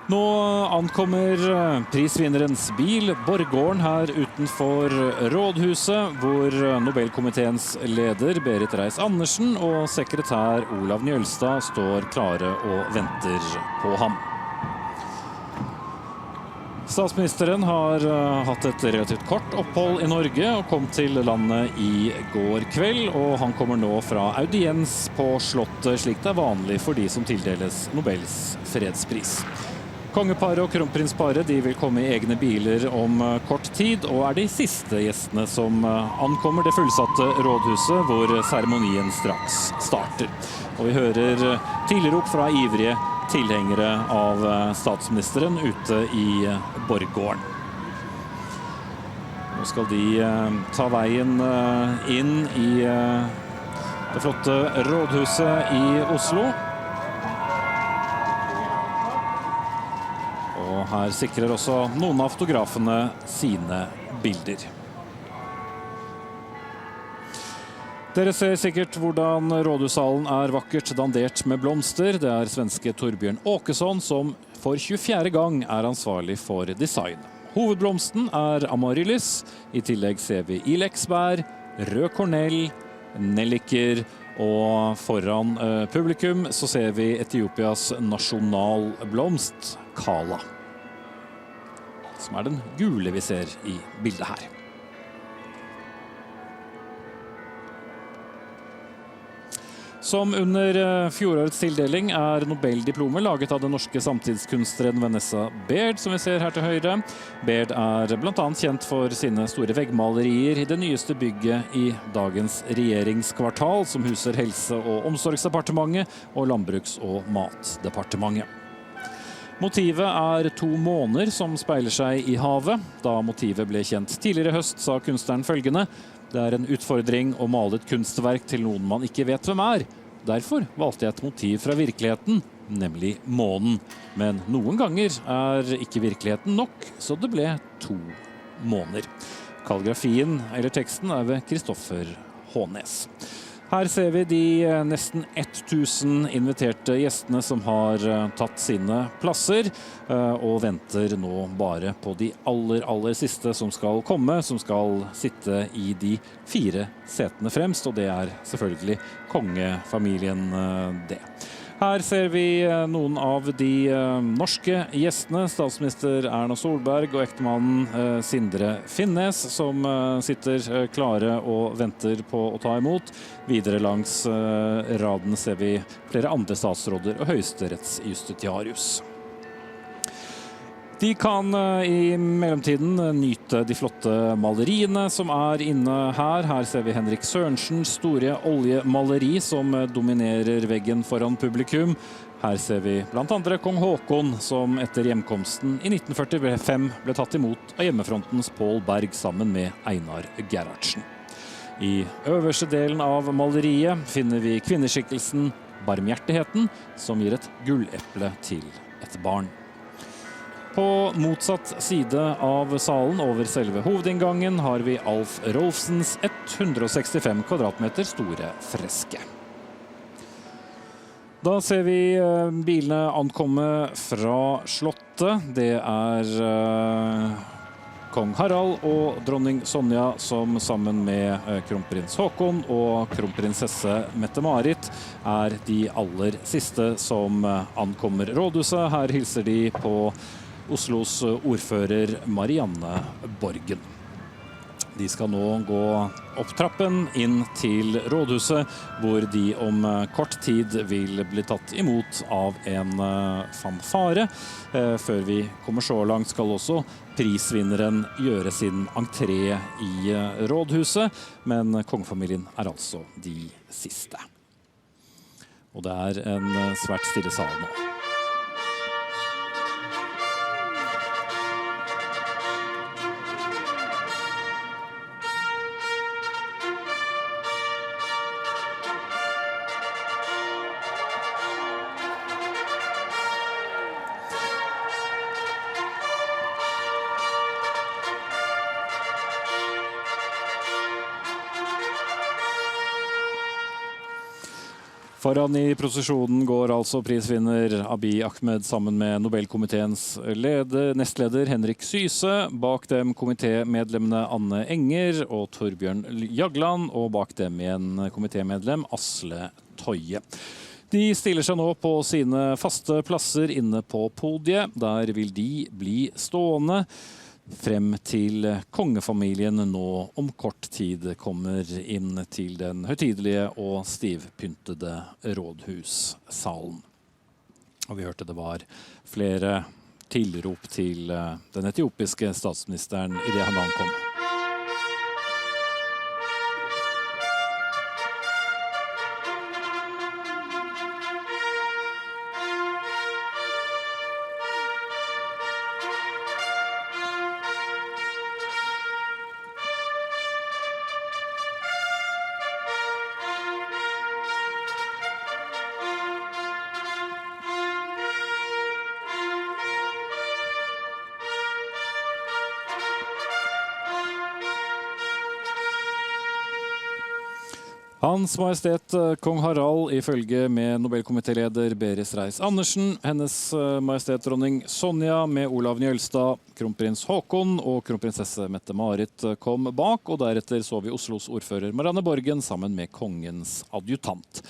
Nå ankommer prisvinnerens bil, Borggården her utenfor rådhuset, hvor Nobelkomiteens leder Berit Reiss-Andersen og sekretær Olav Njølstad står klare og venter på ham. Statsministeren har hatt et relativt kort opphold i Norge og kom til landet i går kveld, og han kommer nå fra audiens på slottet, slik det er vanlig for de som tildeles Nobels fredspris. Kongeparet og kronprinsparet de vil komme i egne biler om kort tid, og er de siste gjestene som ankommer det fullsatte rådhuset, hvor seremonien straks starter. Og vi hører tilrop fra ivrige tilhengere av statsministeren ute i Borggården. Nå skal de ta veien inn i det flotte rådhuset i Oslo. Og her sikrer også noen av fotografene sine bilder. Dere ser sikkert hvordan rådhussalen er vakkert dandert med blomster. Det er svenske Torbjørn Åkesson som for 24. gang er ansvarlig for design. Hovedblomsten er amaryllis. I tillegg ser vi ileksbær, rød kornell, nelliker, og foran publikum så ser vi Etiopias nasjonalblomst, kala, som er den gule vi ser i bildet her. Som under fjorårets tildeling er Nobel-diplomet laget av den norske samtidskunstneren Vanessa Baird, som vi ser her til høyre. Baird er blant annet kjent for sine store veggmalerier i det nyeste bygget i dagens regjeringskvartal, som huser Helse- og omsorgsdepartementet og Landbruks- og matdepartementet. Motivet er 2 måner som speiler seg i havet. Da motivet ble kjent tidligere i høst, sa kunstneren følgende: «Det er en utfordring å male et kunstverk til noen man ikke vet hvem er. Derfor valgte jeg et motiv fra virkeligheten, nemlig månen. Men noen ganger er ikke virkeligheten nok, så det ble 2 måner.» Kalligrafien eller teksten er ved Kristoffer Hånes. Her ser vi de nesten 1000 inviterte gjestene som har tatt sine plasser, og venter nå bare på de aller siste som skal komme, som skal sitte i de 4 setene fremst, og det er selvfølgelig kongefamilien det. Her ser vi noen av de norske gjestene, statsminister Erna Solberg og ektemannen Sindre Finnes, som sitter klare og venter på å ta imot. Videre langs raden ser vi flere andre statsråder og høyesterettsjustitiarius. De kan i mellomtiden nyte de flotte maleriene som er inne her. Her ser vi Henrik Sørensens store oljemaleri som dominerer veggen foran publikum. Her ser vi blant andre kong Haakon, som etter hjemkomsten i 1945 ble tatt imot av hjemmefrontens Pål Berg sammen med Einar Gerhardsen. I øverste delen av maleriet finner vi kvinneskikkelsen Barmhjertigheten, som gir et gulleple til et barn. På motsatt side av salen, over selve hovedinngangen, har vi Alf Rolfsens 165 kvadratmeter store freske. Da ser vi bilene ankomme fra slottet. Det er kong Harald og dronning Sonja som sammen med kronprins Haakon og kronprinsesse Mette-Marit er de aller siste som ankommer rådhuset. Her hilser de på Oslos ordfører Marianne Borgen. De skal nå gå opp trappen inn til rådhuset, hvor de om kort tid vil bli tatt imot av en fanfare. Før vi kommer så langt skal også prisvinneren gjøre sin entré i rådhuset, men kongefamilien er altså de siste. Og det er en svært stille sal nå. Foran i prosesjonen går altså prisvinner Abiy Ahmed sammen med Nobelkomiteens nestleder Henrik Syse. Bak dem komitémedlemmene Anne Enger og Torbjørn Jagland, og bak dem igjen komitémedlem Asle Toje. De stiller seg nå på sine faste plasser inne på podiet. Der vil de bli stående frem til kongefamilien nå om kort tid kommer inn til den høytidelige og stivpyntede rådhussalen. Og vi hørte det var flere tilrop til den etiopiske statsministeren i det han ankom. Hans Majestet Kong Harald ifølge med Nobelkomitéleder Berit Reiss-Andersen, Hennes Majestet Dronning Sonja med Olav Njølstad, kronprins Håkon og kronprinsesse Mette-Marit kom bak, og deretter så vi Oslos ordfører Marianne Borgen sammen med kongens adjutant.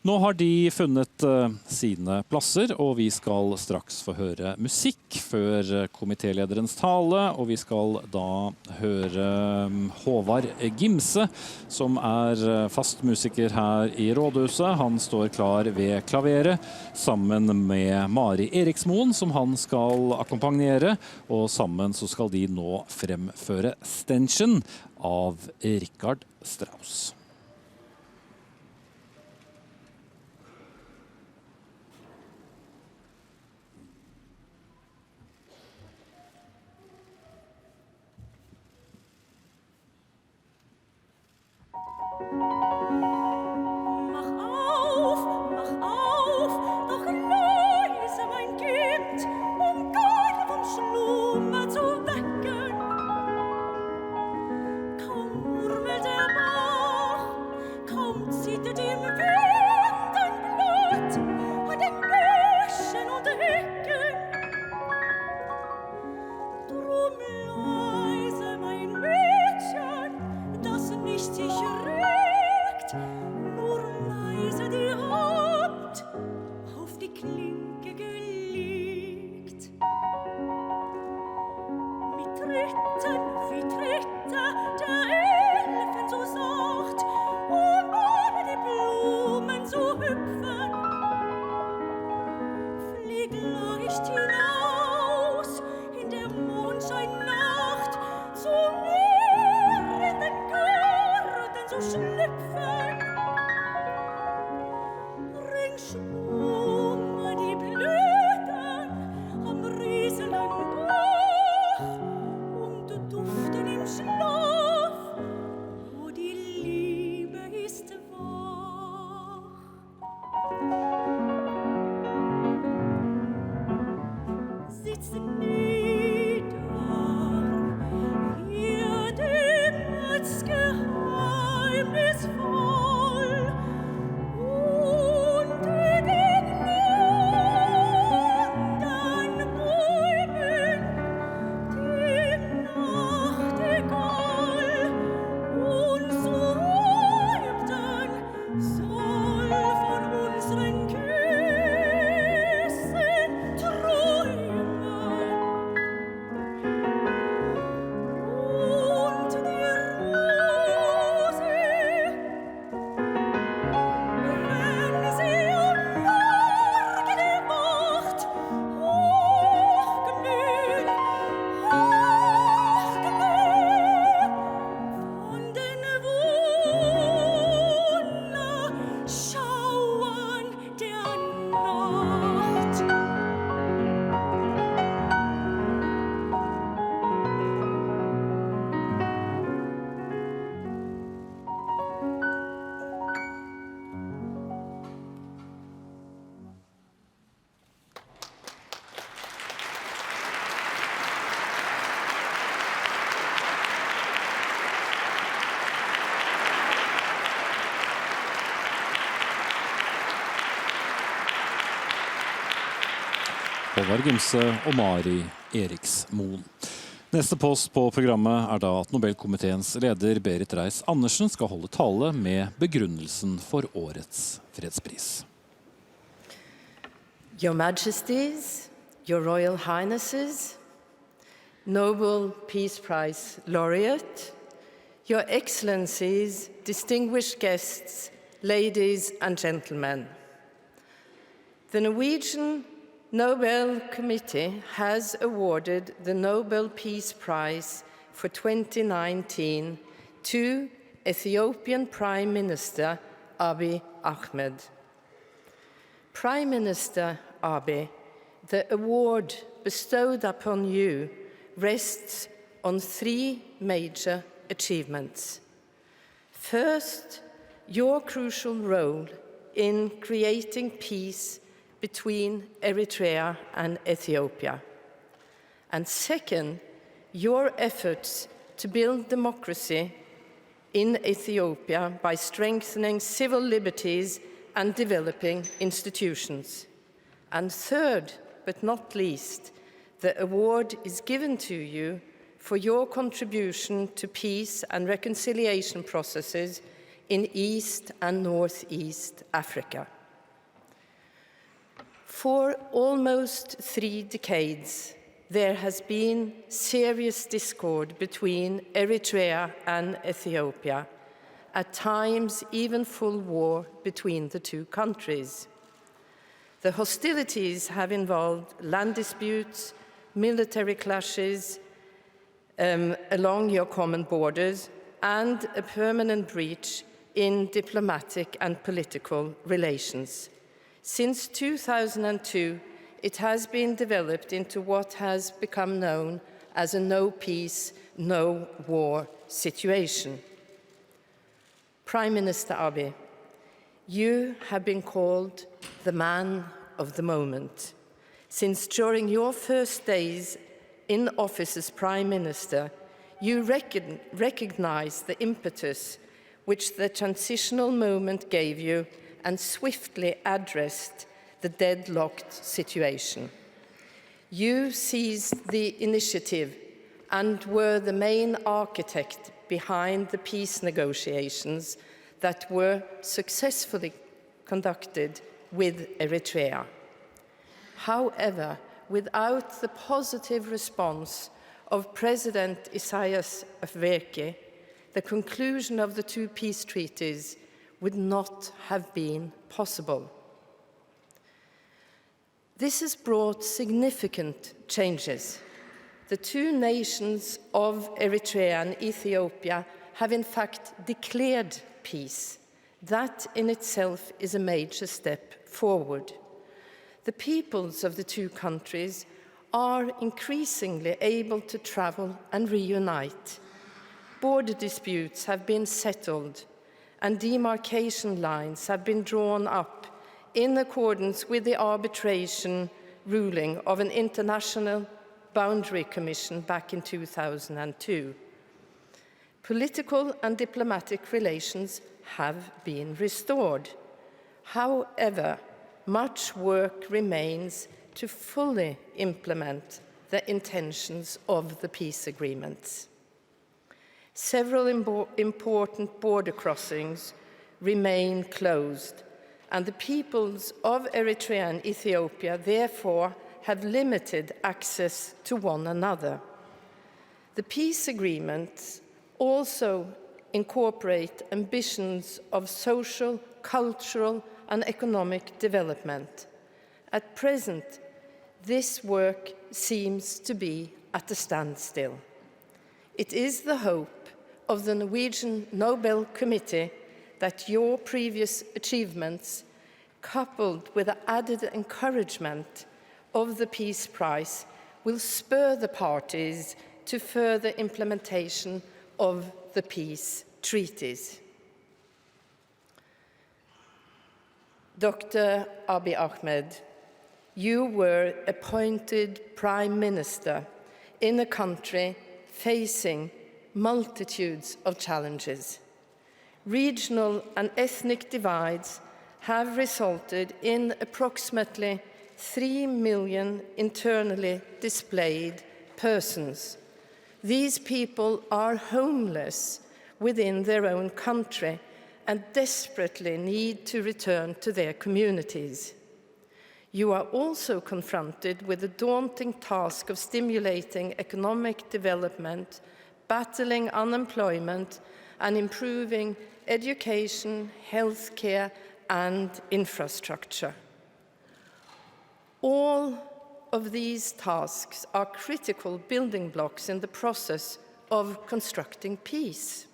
Nå har de funnet sine plasser, og vi skal straks få høre musikk før komitélederens tale, og vi skal da høre Håvard Gimse, som fast musiker her i rådhuset. Han står klar ved klaveret, sammen med Mari Eriksmoen, som han skal akkompagnere, og sammen så skal de nå fremføre Stenchen av Richard Strauss. Håvard Gimse og Mari Eriksmoen. Neste post på programmet er da at Nobelkomiteens leder Berit Reiss-Andersen skal holde tale med begrunnelsen for årets fredspris. Your Majesties, Your Royal Highnesses, Nobel Peace Prize laureate, Your Excellencies, distinguished guests, ladies and gentlemen. The Norwegian Nobel Committee has awarded the Nobel Peace Prize for 2019 to Ethiopian Prime Minister Abiy Ahmed. Prime Minister Abiy, the award bestowed upon you rests on three major achievements. First, your crucial role in creating peace between Eritrea and Ethiopia. And second, your efforts to build democracy in Ethiopia by strengthening civil liberties and developing institutions. And third, but not least, the award is given to you for your contribution to peace and reconciliation processes in East and Northeast Africa. For almost 3 decades, there has been serious discord between Eritrea and Ethiopia, at times even full war between the two countries. The hostilities have involved land disputes, military clashes along your common borders, and a permanent breach in diplomatic and political relations. Since 2002, it has been developed into what has become known as a no peace, no war situation. Prime Minister Abiy, you have been called the man of the moment, since during your first days in office as Prime Minister, you recognized the impetus which the transitional moment gave you and swiftly addressed the deadlocked situation. You seized the initiative and were the main architect behind the peace negotiations that were successfully conducted with Eritrea. However, without the positive response of President Isaias Afwerki, the conclusion of the two peace treaties would not have been possible. This has brought significant changes. The two nations of Eritrea and Ethiopia have in fact declared peace. That in itself is a major step forward. The peoples of the two countries are increasingly able to travel and reunite. Border disputes have been settled, and demarcation lines have been drawn up in accordance with the arbitration ruling of an international boundary commission back in 2002. Political and diplomatic relations have been restored. However, much work remains to fully implement the intentions of the peace agreements. Several important border crossings remain closed, and the peoples of Eritrea and Ethiopia therefore have limited access to one another. The peace agreements also incorporate ambitions of social, cultural, and economic development. At present, this work seems to be at a standstill. It is the hope of the Norwegian Nobel Committee that your previous achievements, coupled with the added encouragement of the Peace Prize, will spur the parties to further implementation of the peace treaties. Dr. Abiy Ahmed, you were appointed Prime Minister in a country facing multitudes of challenges. Regional and ethnic divides have resulted in approximately 3 million internally displaced persons. These people are homeless within their own country and desperately need to return to their communities. You are also confronted with the daunting task of stimulating economic development, battling unemployment, and improving education, healthcare, and infrastructure. All of these tasks are critical building blocks in the process of constructing peace.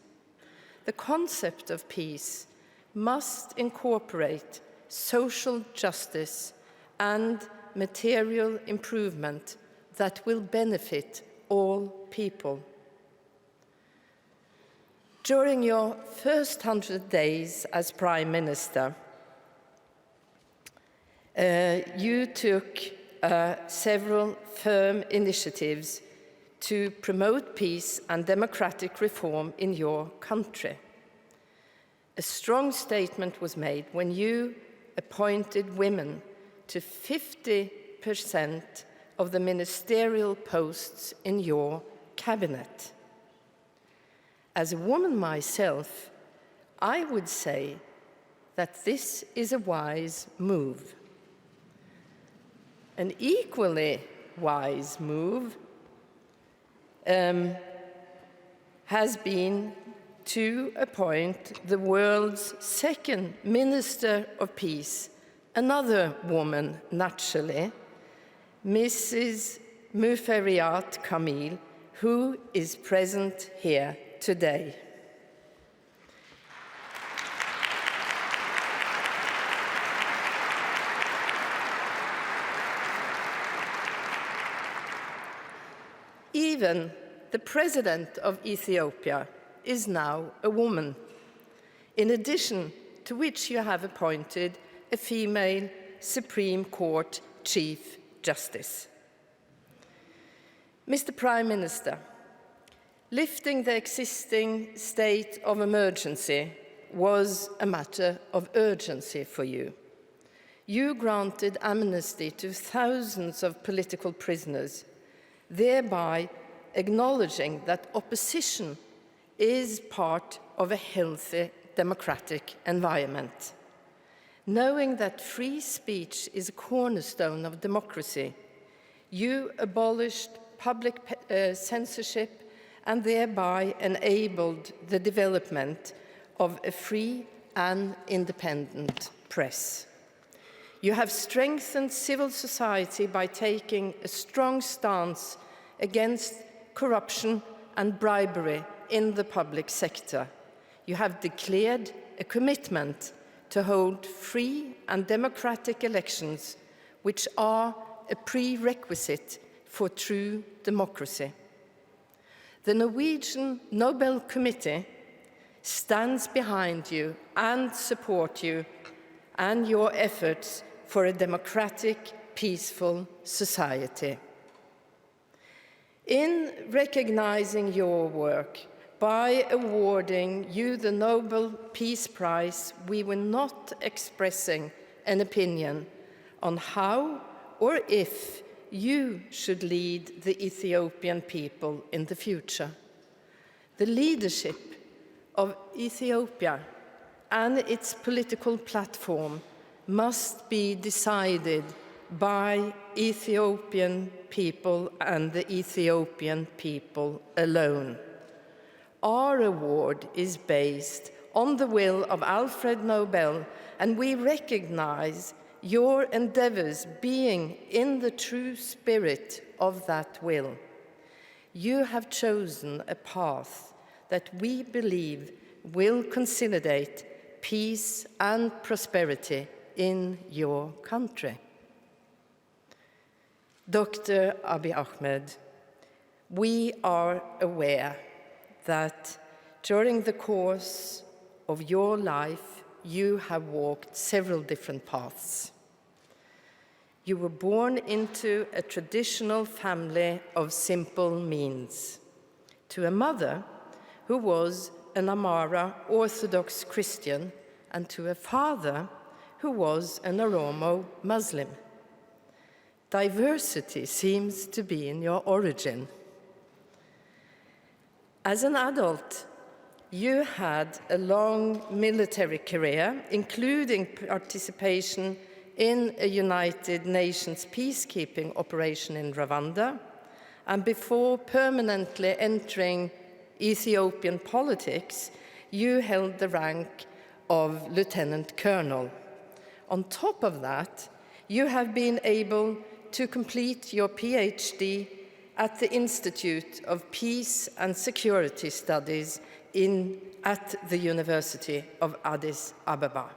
The concept of peace must incorporate social justice and material improvement that will benefit all people. During your first 100 days as Prime Minister, you took several firm initiatives to promote peace and democratic reform in your country. A strong statement was made when you appointed women to 50% of the ministerial posts in your cabinet. As a woman myself, I would say that this is a wise move. An equally wise move has been to appoint the world's second Minister of Peace, another woman, naturally, Mrs. Muferiat Kamil, who is present here today. Even the President of Ethiopia is now a woman, in addition to which you have appointed a female Supreme Court Chief Justice. Mr. Prime Minister, lifting the existing state of emergency was a matter of urgency for you. You granted amnesty to thousands of political prisoners, thereby acknowledging that opposition is part of a healthy democratic environment. Knowing that free speech is a cornerstone of democracy, you abolished public censorship and thereby enabled the development of a free and independent press. You have strengthened civil society by taking a strong stance against corruption and bribery in the public sector. You have declared a commitment to hold free and democratic elections, which are a prerequisite for true democracy. The Norwegian Nobel Committee stands behind you and supports you and your efforts for a democratic, peaceful society. In recognizing your work by awarding you the Nobel Peace Prize, we were not expressing an opinion on how or if you should lead the Ethiopian people in the future. The leadership of Ethiopia and its political platform must be decided by Ethiopian people and the Ethiopian people alone. Our award is based on the will of Alfred Nobel, and we recognize your endeavors being in the true spirit of that will. You have chosen a path that we believe will consolidate peace and prosperity in your country. Dr. Abiy Ahmed, we are aware that during the course of your life, you have walked several different paths. You were born into a traditional family of simple means, to a mother who was an Amhara Orthodox Christian and to a father who was an Oromo Muslim. Diversity seems to be in your origin. As an adult, you had a long military career, including participation in a United Nations peacekeeping operation in Rwanda, and before permanently entering Ethiopian politics, you held the rank of Lieutenant Colonel. On top of that, you have been able to complete your PhD at the Institute of Peace and Security Studies at the University of Addis Ababa.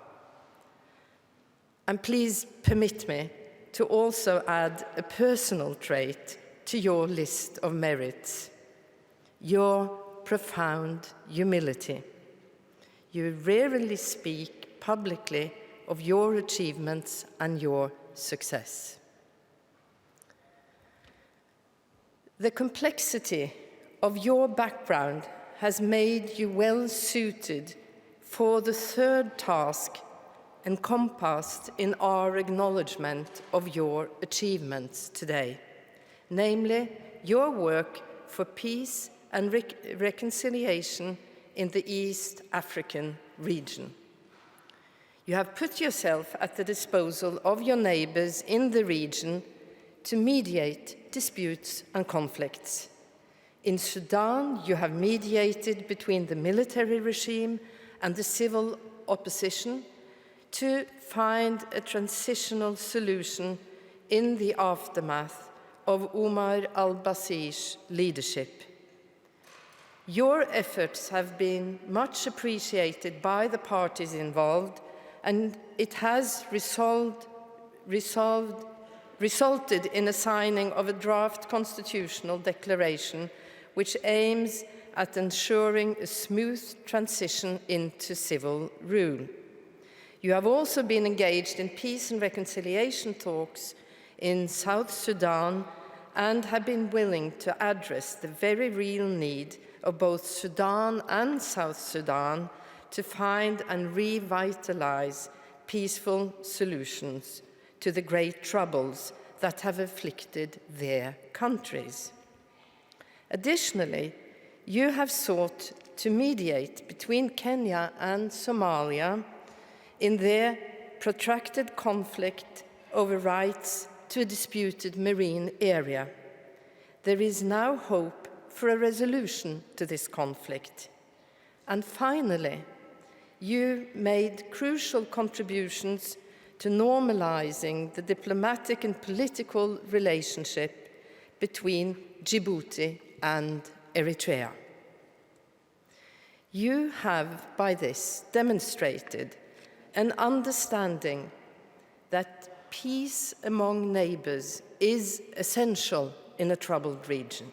And please permit me to also add a personal trait to your list of merits: your profound humility. You rarely speak publicly of your achievements and your success. The complexity of your background has made you well suited for the third task encompassed in our acknowledgement of your achievements today, namely your work for peace and reconciliation in the East African region. You have put yourself at the disposal of your neighbors in the region to mediate disputes and conflicts. In Sudan, you have mediated between the military regime and the civil opposition to find a transitional solution in the aftermath of Omar al-Bashir's leadership. Your efforts have been much appreciated by the parties involved, and it has resulted in a signing of a draft constitutional declaration which aims at ensuring a smooth transition into civil rule. You have also been engaged in peace and reconciliation talks in South Sudan and have been willing to address the very real need of both Sudan and South Sudan to find and revitalize peaceful solutions to the great troubles that have afflicted their countries. Additionally, you have sought to mediate between Kenya and Somalia in their protracted conflict over rights to a disputed marine area. There is now hope for a resolution to this conflict. And finally, you made crucial contributions to normalizing the diplomatic and political relationship between Djibouti and Eritrea. You have, by this, demonstrated an understanding that peace among neighbors is essential in a troubled region.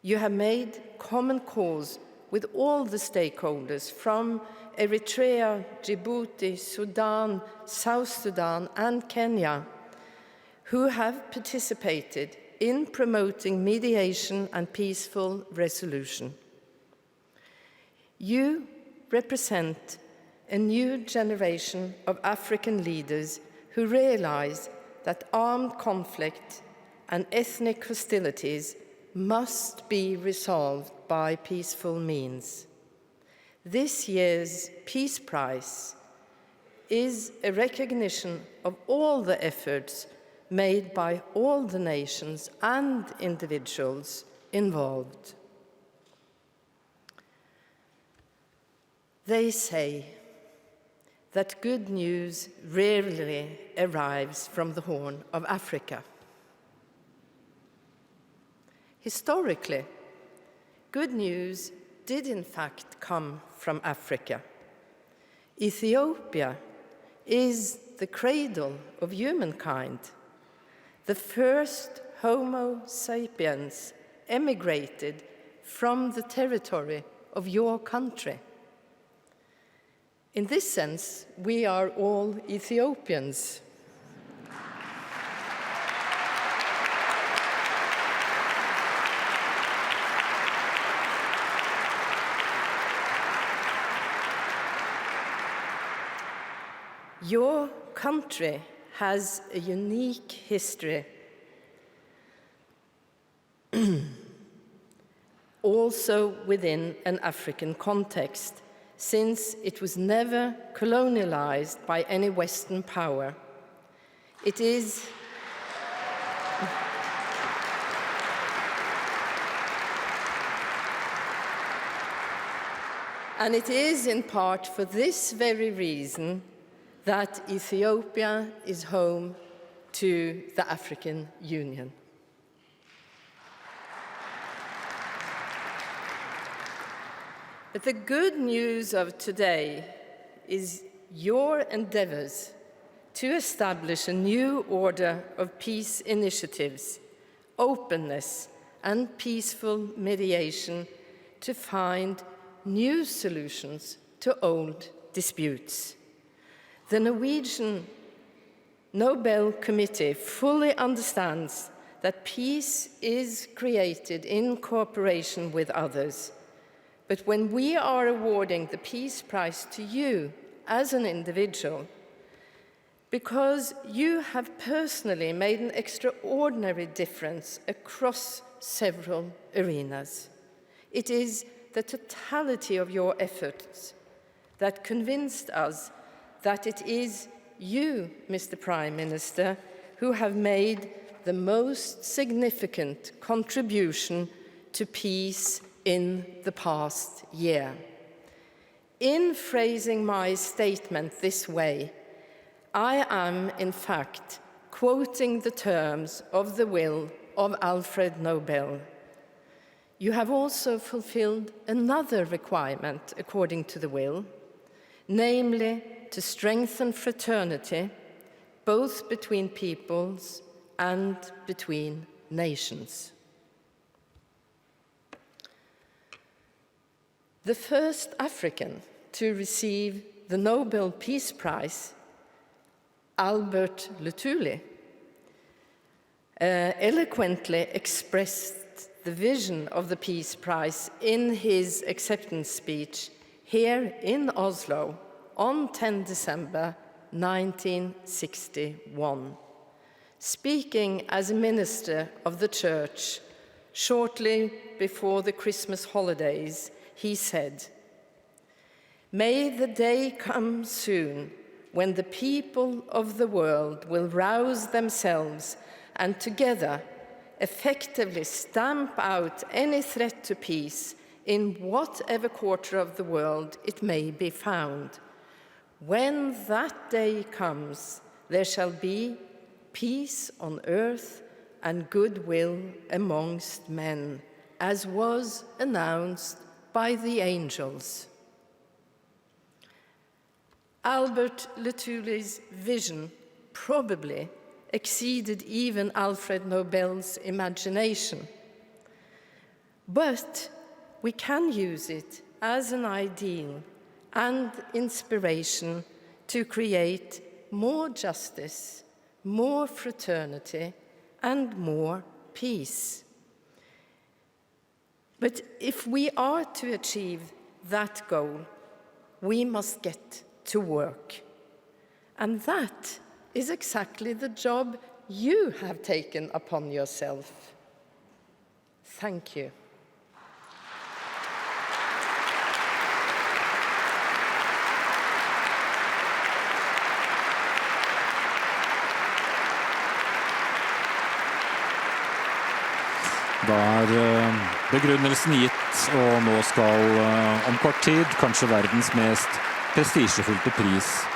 You have made common cause with all the stakeholders from Eritrea, Djibouti, Sudan, South Sudan, and Kenya, who have participated in promoting mediation and peaceful resolution. You represent a new generation of African leaders who realize that armed conflict and ethnic hostilities must be resolved by peaceful means. This year's Peace Prize is a recognition of all the efforts made by all the nations and individuals involved. They say that good news rarely arrives from the Horn of Africa. Historically, good news did in fact come from Africa. Ethiopia is the cradle of humankind. The first Homo sapiens emigrated from the territory of your country. In this sense, we are all Ethiopians. Your country has a unique history, also within an African context, since it was never colonialized by any Western power. It is and it is in part for this very reason that Ethiopia is home to the African Union. But the good news of today is your endeavors to establish a new order of peace initiatives, openness, and peaceful mediation to find new solutions to old disputes. The Norwegian Nobel Committee fully understands that peace is created in cooperation with others. But when we are awarding the Peace Prize to you as an individual, because you have personally made an extraordinary difference across several arenas, it is the totality of your efforts that convinced us that it is you, Mr. Prime Minister, who have made the most significant contribution to peace in the past year. In phrasing my statement this way, I am, in fact, quoting the terms of the will of Alfred Nobel. You have also fulfilled another requirement according to the will, namely to strengthen fraternity, both between peoples and between nations. The first African to receive the Nobel Peace Prize, Albert Luthuli, eloquently expressed the vision of the Peace Prize in his acceptance speech here in Oslo on 10 December 1961. Speaking as a minister of the Church shortly before the Christmas holidays, he said, "May the day come soon when the people of the world will rouse themselves and together effectively stamp out any threat to peace in whatever quarter of the world it may be found. When that day comes, there shall be peace on earth and goodwill amongst men, as was announced by the angels." Albert Luthuli's vision probably exceeded even Alfred Nobel's imagination. But we can use it as an ideal and inspiration to create more justice, more fraternity, and more peace. But if we are to achieve that goal, we must get to work. And that is exactly the job you have taken upon yourself. Thank you. Da er begrunnelsen gitt, og nå skal om kort tid kanskje verdens mest prestisjefylte pris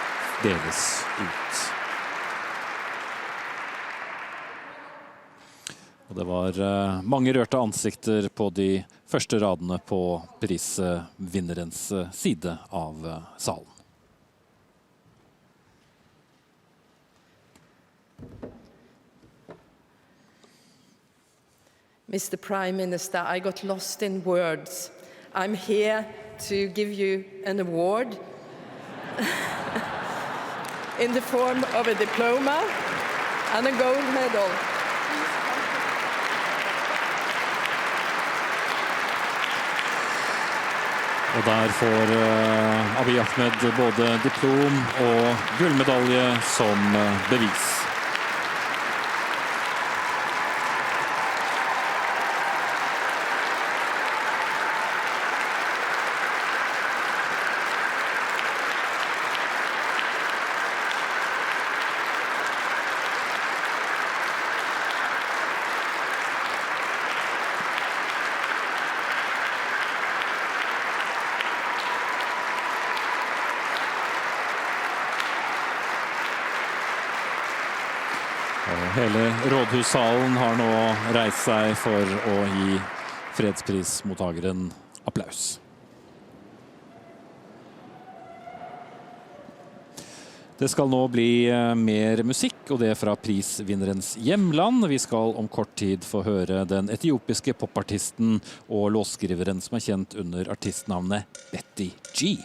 deles ut. Og det var mange rørte ansikter på de første radene på prisvinnerens side av salen. Mr. Prime Minister, I got lost in words. I'm here to give you an award in the form of a diploma and a gold medal. Og der får Abiy Ahmed både diplom og gullmedalje som bevis. Hele rådhussalen har nå reist seg for å gi fredsprismottageren applaus. Det skal nå bli mer musikk, og det fra prisvinnerens hjemland. Vi skal om kort tid få høre den etiopiske popartisten og låtskriveren som er kjent under artistnavnet Betty G.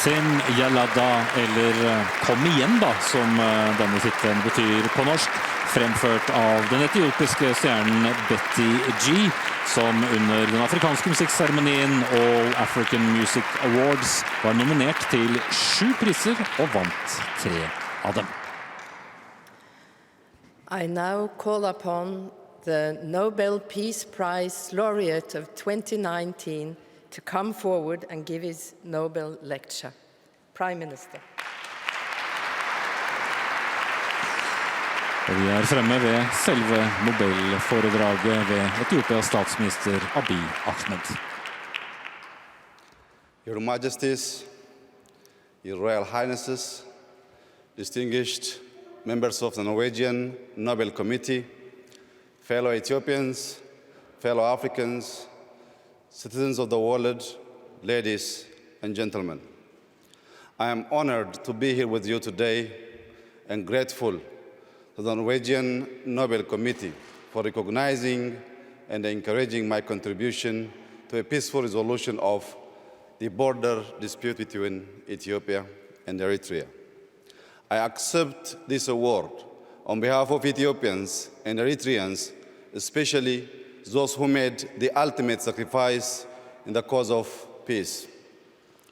Sin Yalada, eller Kom igjen da, som denne tittelen betyr på norsk, fremført av den etiopiske stjernen Betty G, som under den afrikanske musikkseremonien All African Music Awards var nominert til 7 priser og vant 3 av dem. I now call upon the Nobel Peace Prize laureate of 2019 to come forward and give his Nobel lecture. Prime Minister. Og vi fremme ved selve Nobelforedraget ved Etiopias statsminister Abiy Ahmed. Your Majesties, Your Royal Highnesses, distinguished members of the Norwegian Nobel Committee, fellow Ethiopians, fellow Africans, citizens of the world, ladies and gentlemen. I am honored to be here with you today and grateful to the Norwegian Nobel Committee for recognizing and encouraging my contribution to a peaceful resolution of the border dispute between Ethiopia and Eritrea. I accept this award on behalf of Ethiopians and Eritreans, especially those who made the ultimate sacrifice in the cause of peace.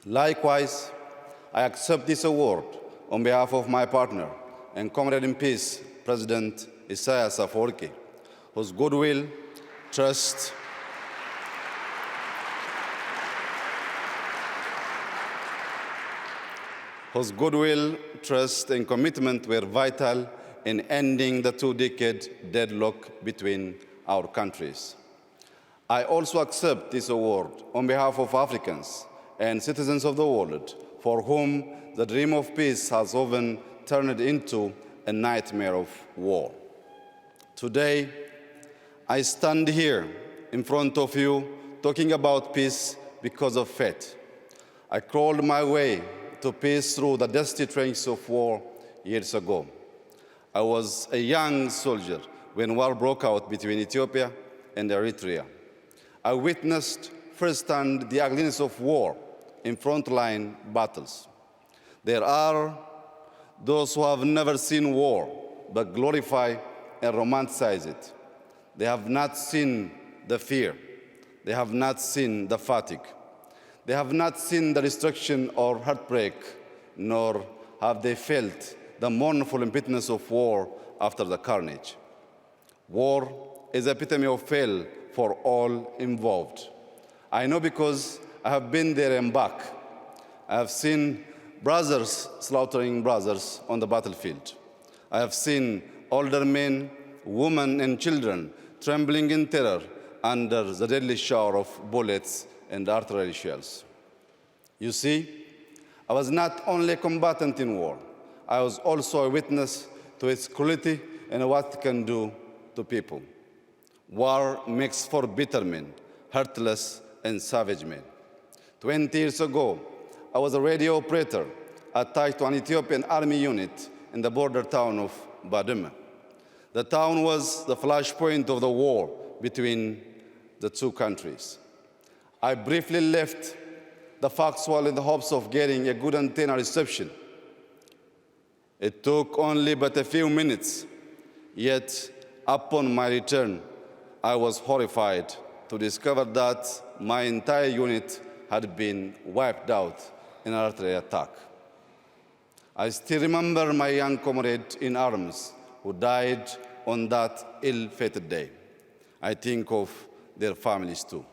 Likewise, I accept this award on behalf of my partner and comrade in peace, President Isaias Afwerki, whose goodwill, trust, and commitment were vital in ending the 2-decade deadlock between our countries. I also accept this award on behalf of Africans and citizens of the world for whom the dream of peace has often turned into a nightmare of war. Today, I stand here in front of you talking about peace because of faith. I crawled my way to peace through the dusty trenches of war years ago. I was a young soldier when war broke out between Ethiopia and Eritrea. I witnessed firsthand the ugliness of war in frontline battles. There are those who have never seen war but glorify and romanticize it. They have not seen the fear. They have not seen the fatigue. They have not seen the destruction or heartbreak, nor have they felt the mournful impotence of war after the carnage. War is the epitome of hell for all involved. I know because I have been there and back. I have seen brothers slaughtering brothers on the battlefield. I have seen older men, women, and children trembling in terror under the deadly shower of bullets and artillery shells. You see, I was not only a combatant in war, I was also a witness to its cruelty and what it can do to people. War makes for bitter men, heartless and savage men. 20 years ago, I was a radio operator attached to an Ethiopian army unit in the border town of Badme. The town was the flashpoint of the war between the two countries. I briefly left the foxhole in the hopes of getting a good antenna reception. It took only but a few minutes, yet upon my return, I was horrified to discover that my entire unit had been wiped out in an artillery attack. I still remember my young comrade in arms who died on that ill-fated day. I think of their families too.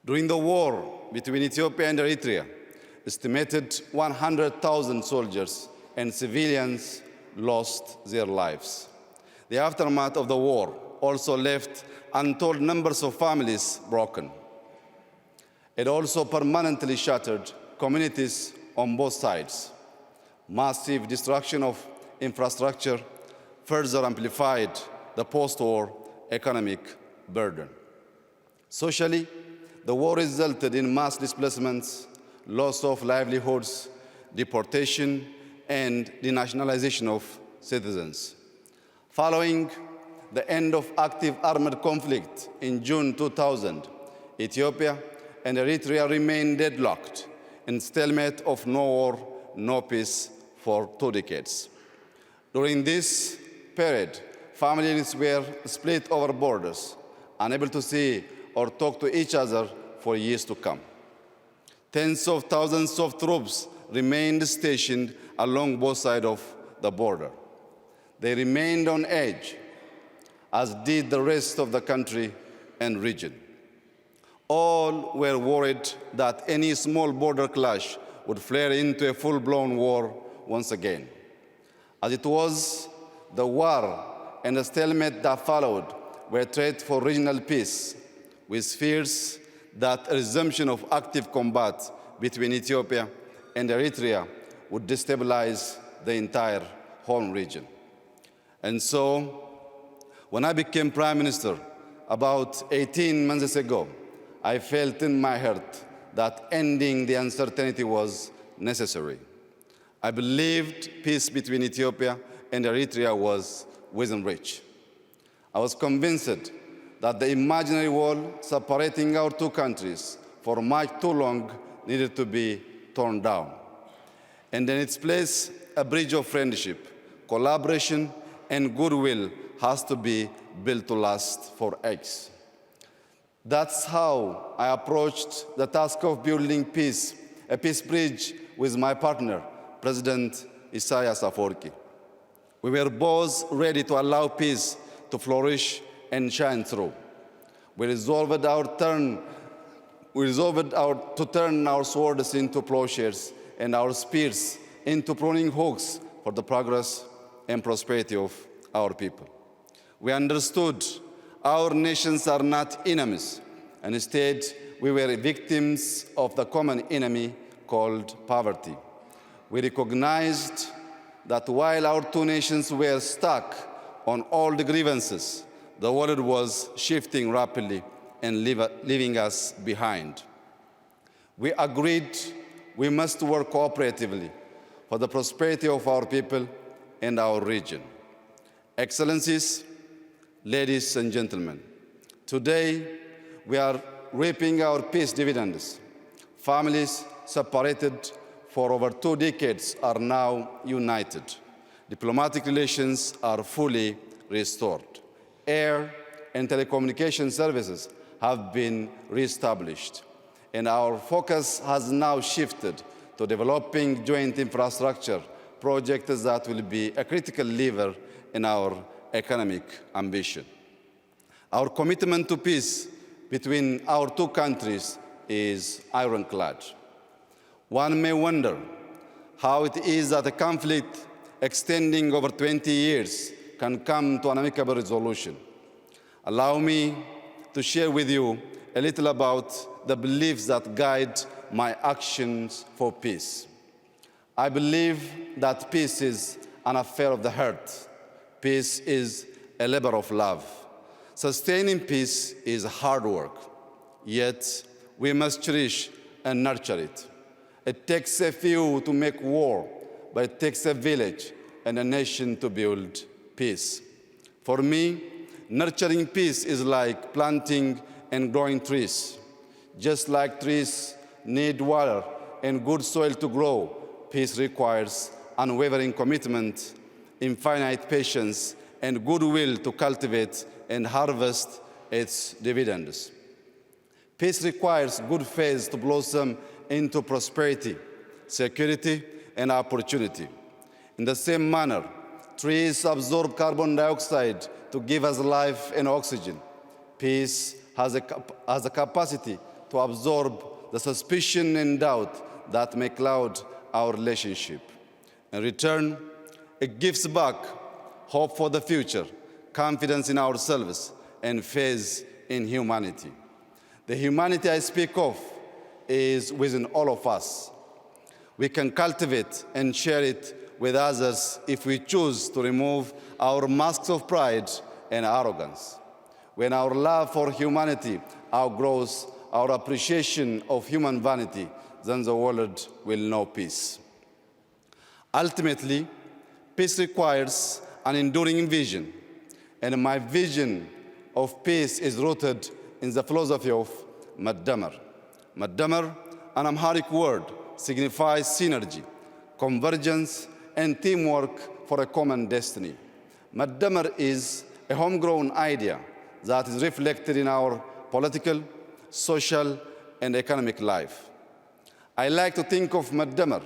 During the war between Ethiopia and Eritrea, estimated 100,000 soldiers and civilians lost their lives. The aftermath of the war also left untold numbers of families broken. It also permanently shattered communities on both sides. Massive destruction of infrastructure further amplified the post-war economic burden. Socially, the war resulted in mass displacements, loss of livelihoods, deportation, and denationalization of citizens. Following the end of active armed conflict in June 2000, Ethiopia and Eritrea remained deadlocked in stalemate of no war, no peace for 2 decades. During this period, families were split over borders, unable to see or talk to each other for years to come. Tens of thousands of troops remained stationed along both sides of the border. They remained on edge, as did the rest of the country and region. All were worried that any small border clash would flare into a full-blown war once again. As it was, the war and the stalemate that followed were a threat for regional peace, with fears that a resumption of active combat between Ethiopia and Eritrea would destabilize the entire home region. And so, when I became Prime Minister about 18 months ago, I felt in my heart that ending the uncertainty was necessary. I believed peace between Ethiopia and Eritrea was within reach. I was convinced that the imaginary wall separating our 2 countries for much too long needed to be torn down. And in its place, a bridge of friendship, collaboration, and goodwill has to be built to last for ages. That's how I approached the task of building peace, a peace bridge with my partner, President Isaias Afwerki. We were both ready to allow peace to flourish and shine through. We resolved to turn our swords into plowshares and our spears into pruning hooks for the progress and prosperity of our people. We understood our nations are not enemies, and instead we were victims of the common enemy called poverty. We recognized that while our 2 nations were stuck on all the grievances, the world was shifting rapidly and leaving us behind. We agreed we must work cooperatively for the prosperity of our people and our region. Excellencies, ladies and gentlemen, today we are reaping our peace dividends. Families separated for over 2 decades are now united. Diplomatic relations are fully restored. Air and telecommunication services have been reestablished, and our focus has now shifted to developing joint infrastructure projects that will be a critical lever in our economic ambition. Our commitment to peace between our 2 countries is ironclad. One may wonder how it is that a conflict extending over 20 years can come to an amicable resolution. Allow me to share with you a little about the beliefs that guide my actions for peace. I believe that peace is an affair of the heart. Peace is a labor of love. Sustaining peace is hard work, yet we must cherish and nurture it. It takes a few to make war, but it takes a village and a nation to build peace. For me, nurturing peace is like planting and growing trees. Just like trees need water and good soil to grow, peace requires unwavering commitment, infinite patience, and goodwill to cultivate and harvest its dividends. Peace requires good faith to blossom into prosperity, security, and opportunity. In the same manner, trees absorb carbon dioxide to give us life and oxygen. Peace has a capacity to absorb the suspicion and doubt that may cloud our relationship. In return, it gives back hope for the future, confidence in ourselves, and faith in humanity. The humanity I speak of is within all of us. We can cultivate and share it with others if we choose to remove our masks of pride and arrogance. When our love for humanity outgrows our appreciation of human vanity, then the world will know peace. Ultimately, peace requires an enduring vision, and my vision of peace is rooted in the philosophy of Maddamar. Maddamar, an Amharic word signifies synergy, convergence, and teamwork for a common destiny. Madamar is a homegrown idea that is reflected in our political, social, and economic life. I like to think of Madamar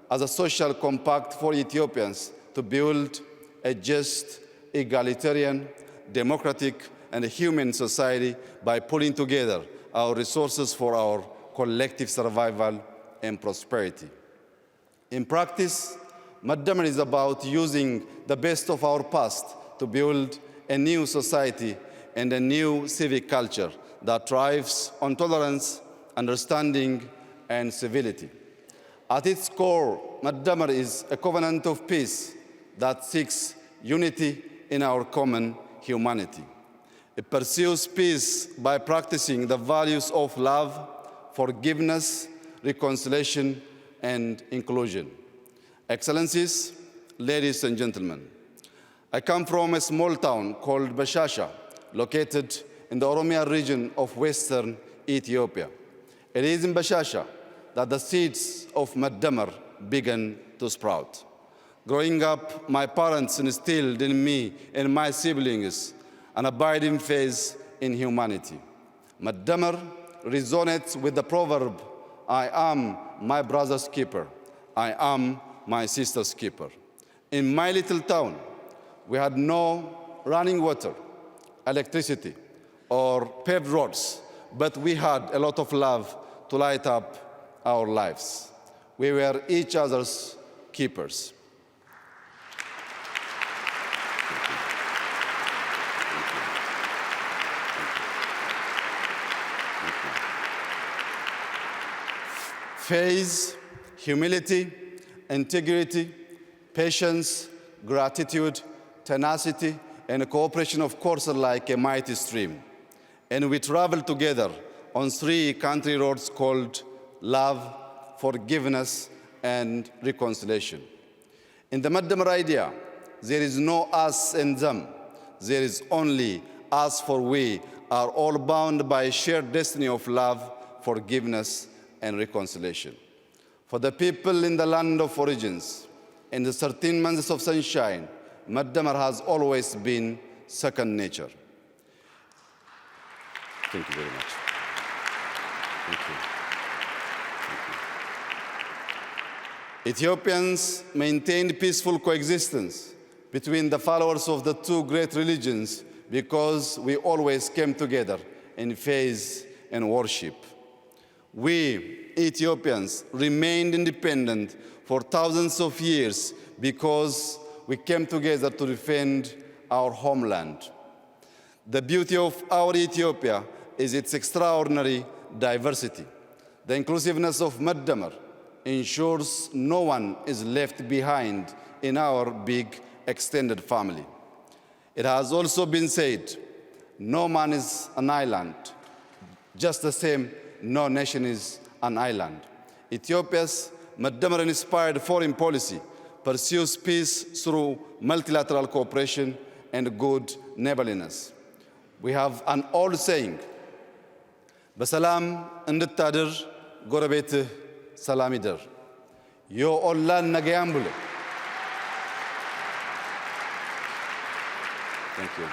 as a social compact for Ethiopians to build a just, egalitarian, democratic, and human society by pulling together our resources for our collective survival and prosperity. In practice, Madamar is about using the best of our past to build a new society and a new civic culture that thrives on tolerance, understanding, and civility. At its core, Madamar is a covenant of peace that seeks unity in our common humanity. It pursues peace by practicing the values of love, forgiveness, reconciliation, and inclusion. Excellencies, ladies and gentlemen, I come from a small town called Bashasha, located in the Oromia region of western Ethiopia. It is in Bashasha that the seeds of Madamar began to sprout. Growing up, my parents instilled in me and my siblings an abiding faith in humanity. Madamar resonates with the proverb, I am my brother's keeper, I am my sister's keeper. In my little town, we had no running water, electricity, or paved roads, but we had a lot of love to light up our lives. We were each other's keepers. Faith, humility, integrity, patience, gratitude, tenacity, and cooperation, of course, are like a mighty stream. And we travel together on 3 country roads called love, forgiveness, and reconciliation. In the Madamar idea, there is no us and them. There is only us, for we are all bound by a shared destiny of love, forgiveness, and reconciliation. For the people in the land of origins, in the 13 months of sunshine, Madamar has always been second nature. Thank you very much. Thank you. Ethiopians maintained peaceful coexistence between the followers of the 2 great religions because we always came together in faith and worship. We, Ethiopians, remained independent for thousands of years because we came together to defend our homeland. The beauty of our Ethiopia is its extraordinary diversity. The inclusiveness of Madamar ensures no one is left behind in our big extended family. It has also been said, no man is an island, just the same no nation is an island. Ethiopia's Madamar-inspired foreign policy pursues peace through multilateral cooperation and good neighborliness. We have an old saying, በሰላም እንድታድር ጎረቤትህ ሰላም ይደር ዮ ኦላን ነገ ያምቡለ Thank you.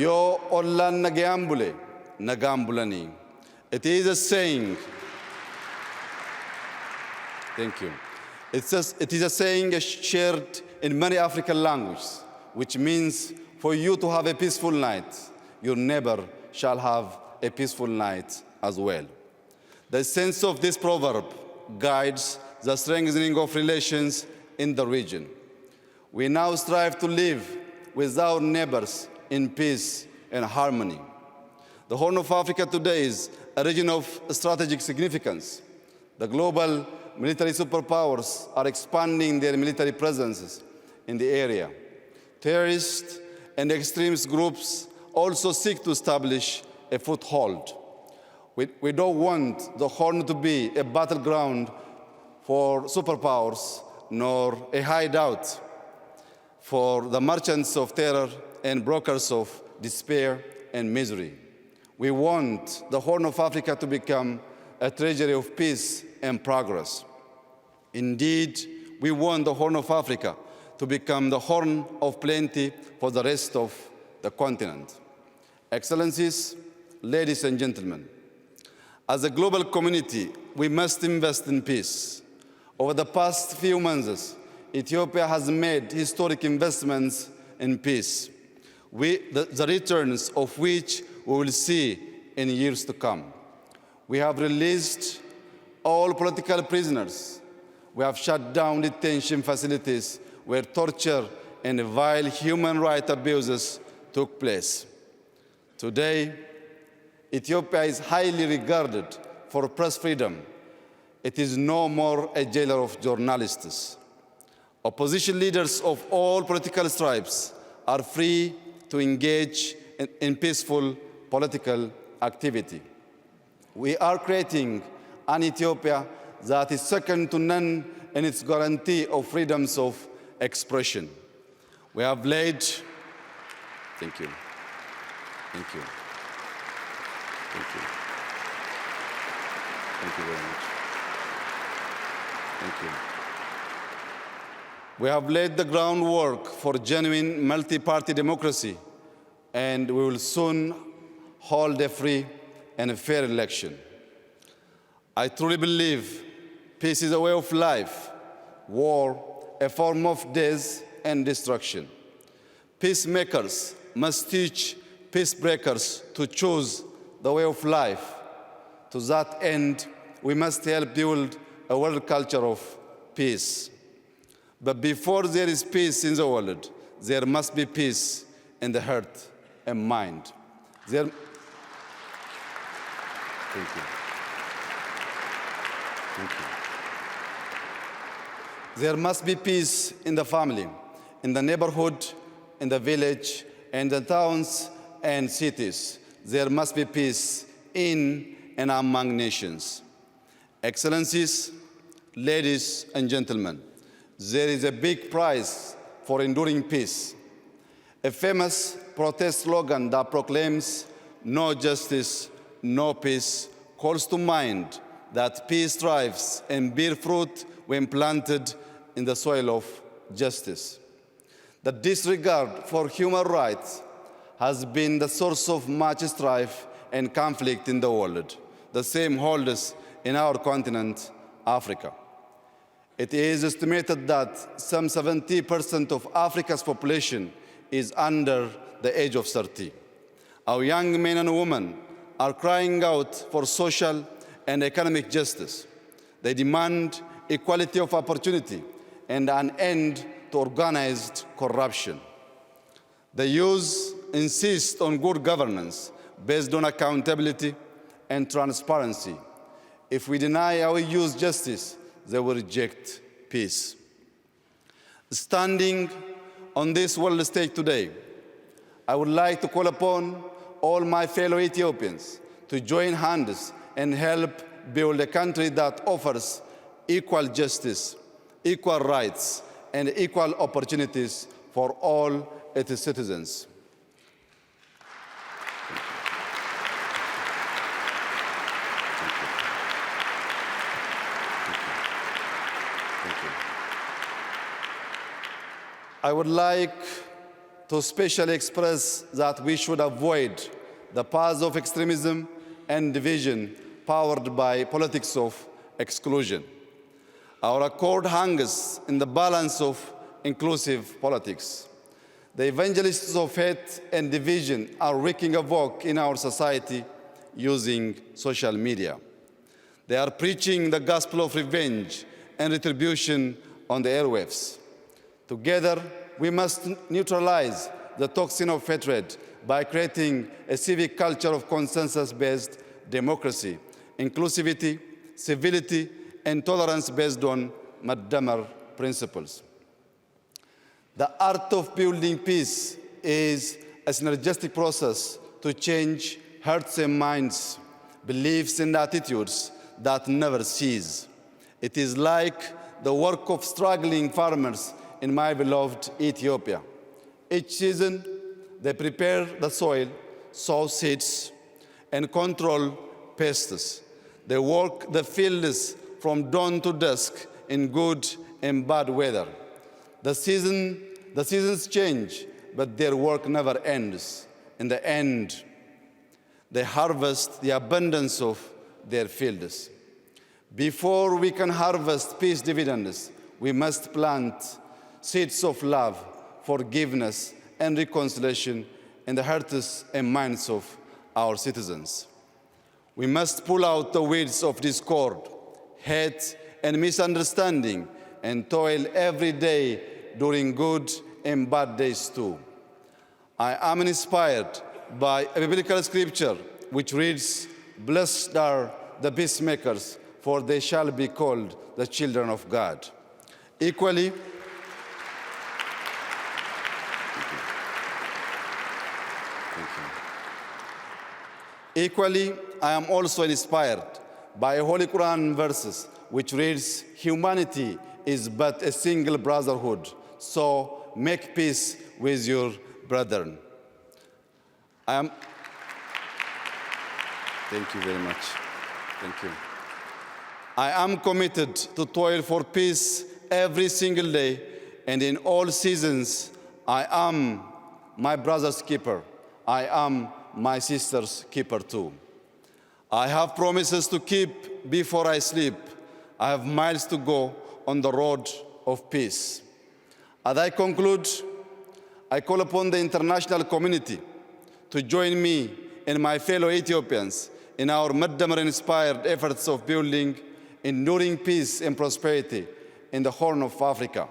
Yo ollan nagambule, nagambulani. It is a saying. Thank you. It is a saying shared in many African languages, which means for you to have a peaceful night, your neighbor shall have a peaceful night as well. The sense of this proverb guides the strengthening of relations in the region. We now strive to live with our neighbors in peace and harmony. The Horn of Africa today is a region of strategic significance. The global military superpowers are expanding their military presences in the area. Terrorist and extremist groups also seek to establish a foothold. We don't want the Horn to be a battleground for superpowers nor a hideout for the merchants of terror and brokers of despair and misery. We want the Horn of Africa to become a treasury of peace and progress. Indeed, we want the Horn of Africa to become the Horn of Plenty for the rest of the continent. Excellencies, ladies and gentlemen, as a global community, we must invest in peace. Over the past few months, Ethiopia has made historic investments in peace, the returns of which we will see in years to come. We have released all political prisoners. We have shut down detention facilities where torture and vile human rights abuses took place. Today, Ethiopia is highly regarded for press freedom. It is no more a jailer of journalists. Opposition leaders of all political stripes are free to engage in peaceful political activity. We are creating an Ethiopia that is second to none in its guarantee of freedoms of expression. We have laid, thank you, thank you, thank you, thank you very much, thank you. We have laid the groundwork for genuine multi-party democracy, and we will soon hold a free and a fair election. I truly believe peace is a way of life, war a form of death and destruction. Peacemakers must teach peacebreakers to choose the way of life. To that end, we must help build a world culture of peace. But before there is peace in the world, there must be peace in the heart and mind. Thank you. Thank you. There must be peace in the family, in the neighborhood, in the village, and the towns and cities. There must be peace in and among nations. Excellencies, ladies and gentlemen, there is a big prize for enduring peace. A famous protest slogan that proclaims "No justice, no peace" calls to mind that peace thrives and bears fruit when planted in the soil of justice. The disregard for human rights has been the source of much strife and conflict in the world. The same holds in our continent, Africa. It is estimated that some 70% of Africa's population is under the age of 30. Our young men and women are crying out for social and economic justice. They demand equality of opportunity and an end to organized corruption. The youth insist on good governance based on accountability and transparency. If we deny our youth justice, they will reject peace. Standing on this world stage today, I would like to call upon all my fellow Ethiopians to join hands and help build a country that offers equal justice, equal rights, and equal opportunities for all its citizens. I would like to specially express that we should avoid the paths of extremism and division powered by politics of exclusion. Our accord hangs in the balance of inclusive politics. The evangelists of hate and division are wreaking havoc in our society using social media. They are preaching the gospel of revenge and retribution on the airwaves. Together, we must neutralize the toxin of hatred by creating a civic culture of consensus-based democracy, inclusivity, civility, and tolerance based on Maddamar principles. The art of building peace is a synergistic process to change hearts and minds, beliefs and attitudes that never cease. It is like the work of struggling farmers in my beloved Ethiopia. Each season, they prepare the soil, sow seeds, and control pests. They work the fields from dawn to dusk in good and bad weather. The seasons change, but their work never ends. In the end, they harvest the abundance of their fields. Before we can harvest peace dividends, we must plant seeds of love, forgiveness, and reconciliation in the hearts and minds of our citizens. We must pull out the weeds of discord, hate, and misunderstanding, and toil every day during good and bad days too. I am inspired by a biblical scripture which reads, "Blessed are the peacemakers, for they shall be called the children of God." Equally, I am also inspired by Holy Quran verses which reads, "Humanity is but a single brotherhood, so make peace with your brethren." Thank you very much. Thank you. I am committed to toil for peace every single day, and in all seasons, I am my brother's keeper. I am my sister's keeper too. I have promises to keep before I sleep. I have miles to go on the road of peace. As I conclude, I call upon the international community to join me and my fellow Ethiopians in our Madamar-inspired efforts of building enduring peace and prosperity in the Horn of Africa.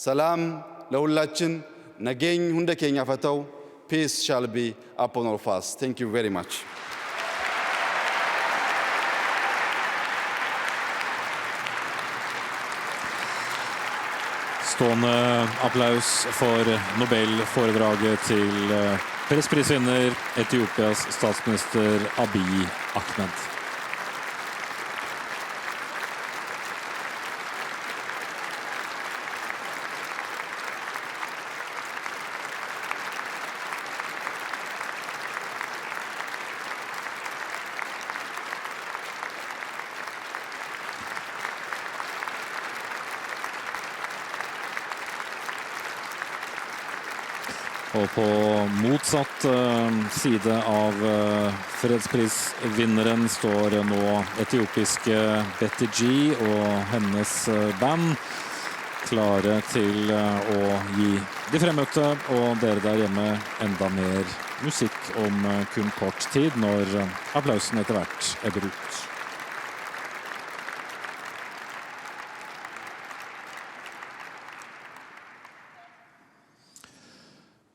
Salam ለሁላችን ነገኝ ሁንደ ኬኛ ፈተው. Peace shall be upon all of us. Thank you very much. Stående applaus for Nobel-foredraget til fredsprisvinner Etiopias statsminister Abiy Ahmed. Og på motsatt side av fredsprisvinneren står nå etiopiske Betty G og hennes band klare til å gi de fremmøtte og dere der hjemme enda mer musikk om kun kort tid når applausen etter hvert ebber ut.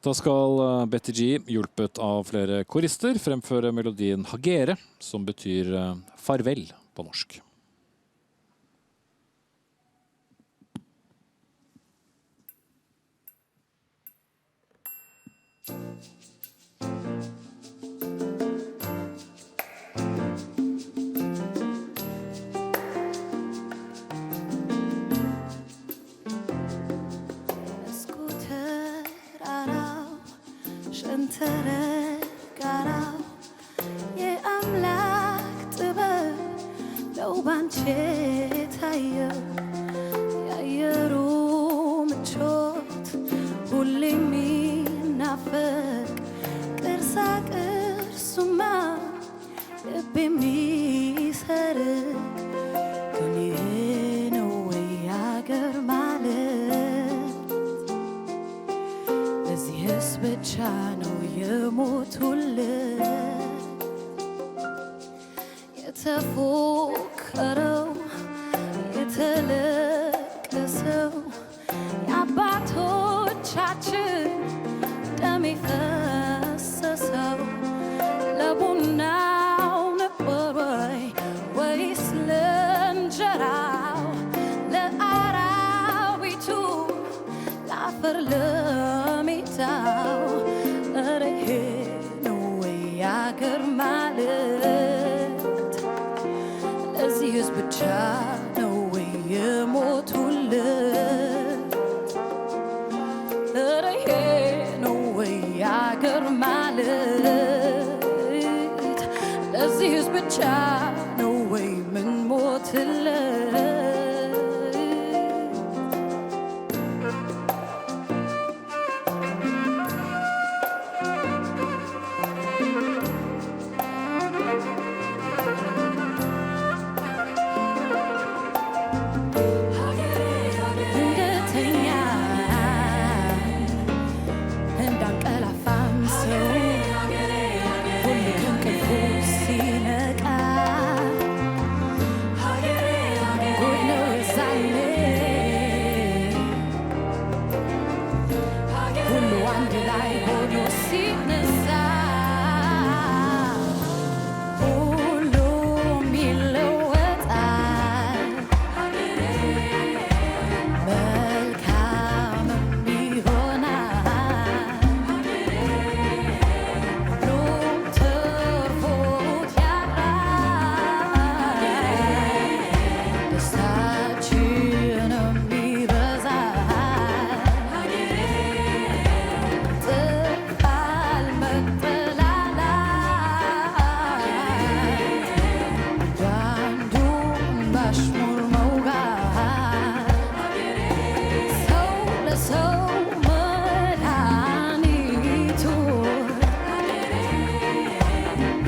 Da skal Betty G, hjulpet av flere korister, fremføre melodien Hagere, som betyr farvel på norsk. ተረጋራው የአምላክ ጥበብ ነው ባንቺ ታየው የአየሩ ምቾት ሁሌ የሚናፈቅ ቅርሳ ቅርሱማ ልብ የሚሰርቅ ግን ይሄ ነው ወይ አገር ማለት ለዚህስ ብቻ ነው የሞቱለት የተፎከረው የተለቀሰው የአባቶቻችን ደም የፈሰሰው ለቡናው ነበር ወይስ ለእንጀራው ለአራዊቱ ለአፈር ለሜዳው ኧረ ይሄ ነው ወይ አገር ማለት ለዚህስ ብቻ ነው ወይ የሞቱለት ኧረ ይሄ ነው ወይ አገር ማለት ለዚህስ ብቻ ነው ወይ ምን ሞትለት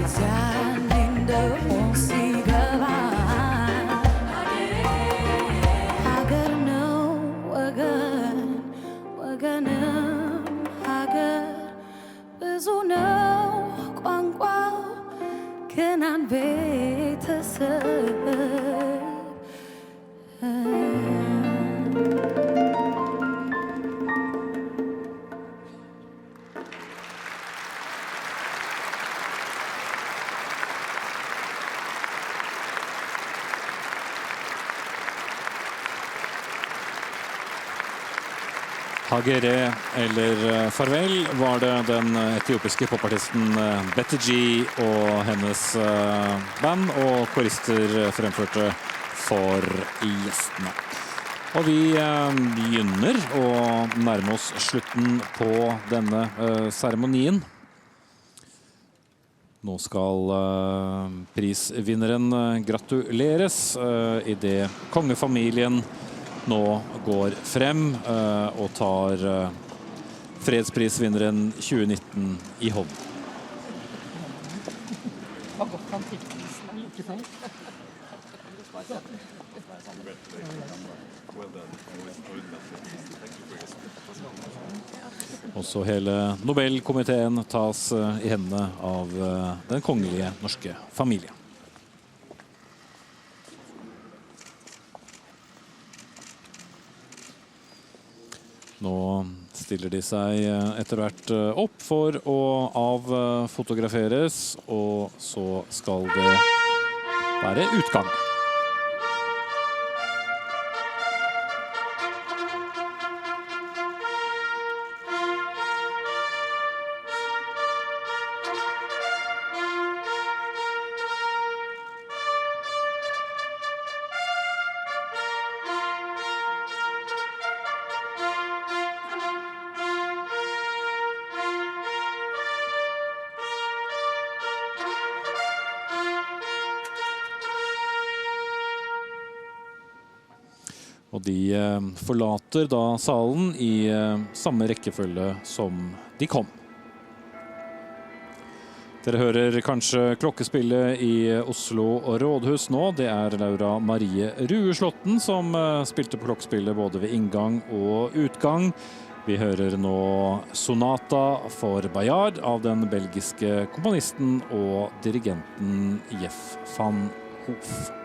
in the ብዙ ነው ቋንቋው ከናን ቤተሰብ Hagere, eller Farvel, var det den etiopiske popartisten Betty G og hennes band og korister fremførte for gjestene. Og vi begynner å nærme oss slutten på denne seremonien. Nå skal prisvinneren gratuleres I det kongefamilien nå går frem og tar fredsprisvinneren 2019 I hånd. Også hele Nobelkomiteen tas I hendene av den kongelige norske familie. Nå stiller de seg etter hvert opp for å avfotograferes, og så skal det være utgang. Og de forlater da salen I samme rekkefølge som de kom. Dere hører kanskje klokkespillet I Oslo og Rådhus nå. Det Laura Marie Rueslåtten som spilte på klokkespillet både ved inngang og utgang. Vi hører nå Sonata for Bayard av den belgiske komponisten og dirigenten Jeff van Hoof.